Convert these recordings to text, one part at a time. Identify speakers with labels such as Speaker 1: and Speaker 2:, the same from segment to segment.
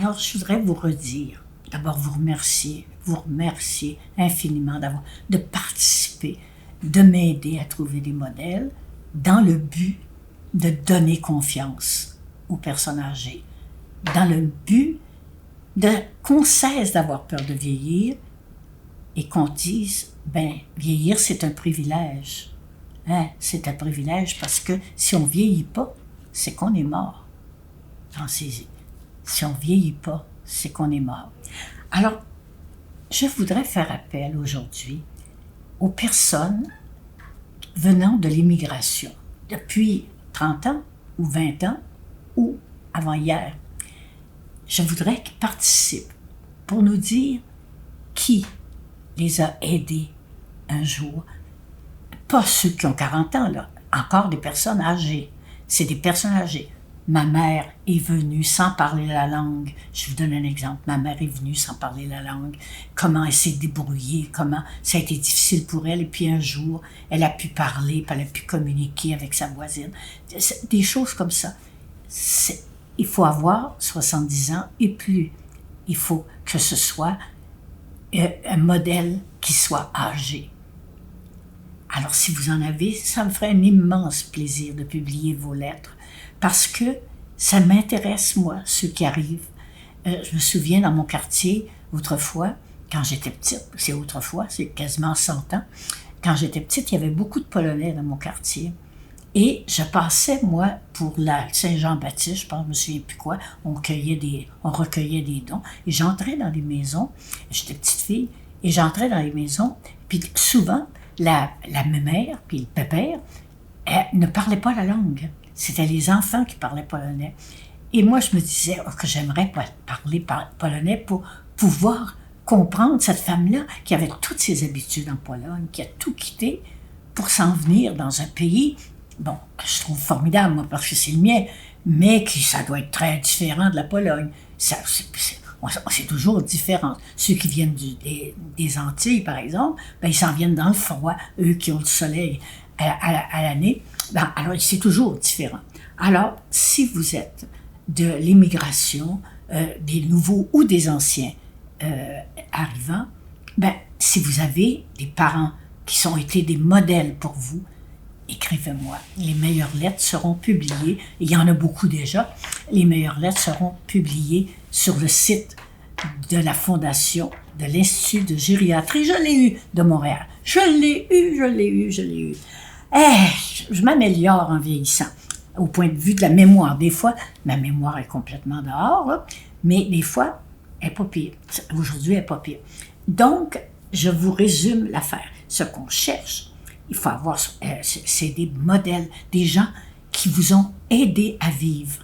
Speaker 1: Alors, je voudrais vous redire, d'abord vous remercier infiniment de participer, de m'aider à trouver des modèles dans le but de donner confiance aux personnes âgées, dans le but qu'on cesse d'avoir peur de vieillir et qu'on dise, vieillir c'est un privilège. C'est un privilège parce que si on ne vieillit pas, c'est qu'on est mort. Pensez-y. Si on ne vieillit pas, c'est qu'on est mort. Alors, je voudrais faire appel aujourd'hui aux personnes venant de l'immigration, depuis 30 ans ou 20 ans ou avant-hier. Je voudrais qu'ils participent pour nous dire qui les a aidés un jour. Pas ceux qui ont 40 ans, là, encore des personnes âgées. C'est des personnes âgées. Ma mère est venue sans parler la langue. Je vous donne un exemple. Ma mère est venue sans parler la langue. Comment elle s'est débrouillée, comment ça a été difficile pour elle. Et puis un jour, elle a pu parler, puis elle a pu communiquer avec sa voisine. Des choses comme ça. Il faut avoir 70 ans et plus. Il faut que ce soit un modèle qui soit âgé. Alors, si vous en avez, ça me ferait un immense plaisir de publier vos lettres parce que ça m'intéresse, moi, ceux qui arrivent. Je me souviens dans mon quartier, autrefois, quand j'étais petite, c'est autrefois, c'est quasiment 100 ans, quand j'étais petite, il y avait beaucoup de Polonais dans mon quartier. Et je passais, moi, pour la Saint-Jean-Baptiste, je pense, je me souviens plus quoi, on recueillait des dons, et j'entrais dans les maisons, j'étais petite fille, et j'entrais dans les maisons, puis souvent, la mère, puis le pépère, ne parlaient pas la langue. C'était les enfants qui parlaient polonais. Et moi, je me disais que j'aimerais parler polonais pour pouvoir comprendre cette femme-là qui avait toutes ses habitudes en Pologne, qui a tout quitté pour s'en venir dans un pays, que je trouve formidable, moi, parce que c'est le mien, mais ça doit être très différent de la Pologne. C'est toujours différent. Ceux qui viennent des Antilles, par exemple, ils s'en viennent dans le froid, eux qui ont le soleil à l'année. Alors, c'est toujours différent. Alors, si vous êtes de l'immigration, des nouveaux ou des anciens arrivants, si vous avez des parents qui ont été des modèles pour vous, écrivez-moi. Les meilleures lettres seront publiées. Il y en a beaucoup déjà. Les meilleures lettres seront publiées sur le site de la Fondation de l'Institut de gériatrie. Je l'ai eu de Montréal. Je l'ai eu. Je m'améliore en vieillissant au point de vue de la mémoire. Des fois, ma mémoire est complètement dehors, là, mais des fois, elle n'est pas pire. Aujourd'hui, elle n'est pas pire. Donc, je vous résume l'affaire. Ce qu'on cherche, il faut avoir, c'est des modèles, des gens qui vous ont aidé à vivre.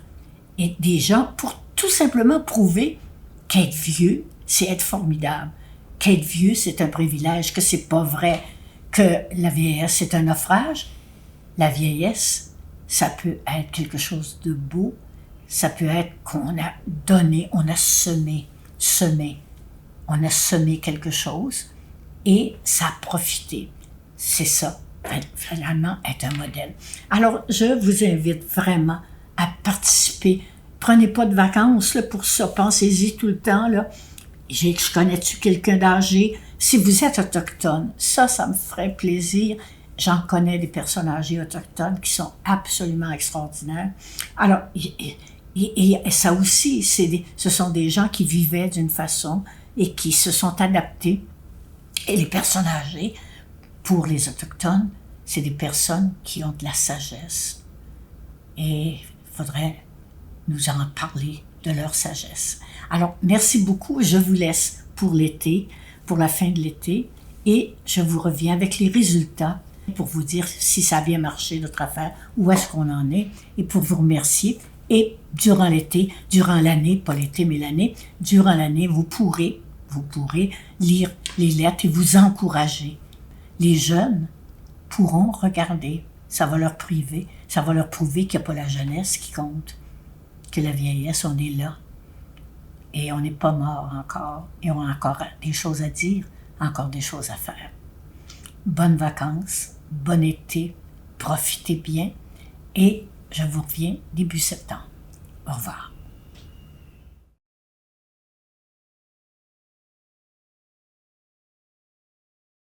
Speaker 1: Et des gens pour tout simplement prouver qu'être vieux, c'est être formidable. Qu'être vieux, c'est un privilège, que c'est pas vrai, que la vieillesse, c'est un naufrage. La vieillesse, ça peut être quelque chose de beau. Ça peut être qu'on a donné, on a semé. On a semé quelque chose et ça a profité. C'est ça, finalement, être un modèle. Alors, je vous invite vraiment à participer. Prenez pas de vacances là, pour ça. Pensez-y tout le temps. Là. Je connais-tu quelqu'un d'âgé? Si vous êtes autochtone, ça me ferait plaisir. J'en connais des personnes âgées autochtones qui sont absolument extraordinaires. Alors, et ça aussi, ce sont des gens qui vivaient d'une façon et qui se sont adaptés. Et les personnes âgées, pour les Autochtones, c'est des personnes qui ont de la sagesse. Et il faudrait nous en parler de leur sagesse. Alors, merci beaucoup. Je vous laisse pour l'été, pour la fin de l'été, et je vous reviens avec les résultats pour vous dire si ça a bien marché, notre affaire, où est-ce qu'on en est, et pour vous remercier. Et durant l'été, durant l'année, pas l'été, mais l'année, durant l'année, vous pourrez lire les lettres et vous encourager. Les jeunes pourront regarder. Ça va leur prouver qu'il n'y a pas la jeunesse qui compte, que la vieillesse, on est là. Et on n'est pas mort encore. Et on a encore des choses à dire, encore des choses à faire. Bonnes vacances, bon été, profitez bien. Et je vous reviens début septembre. Au revoir.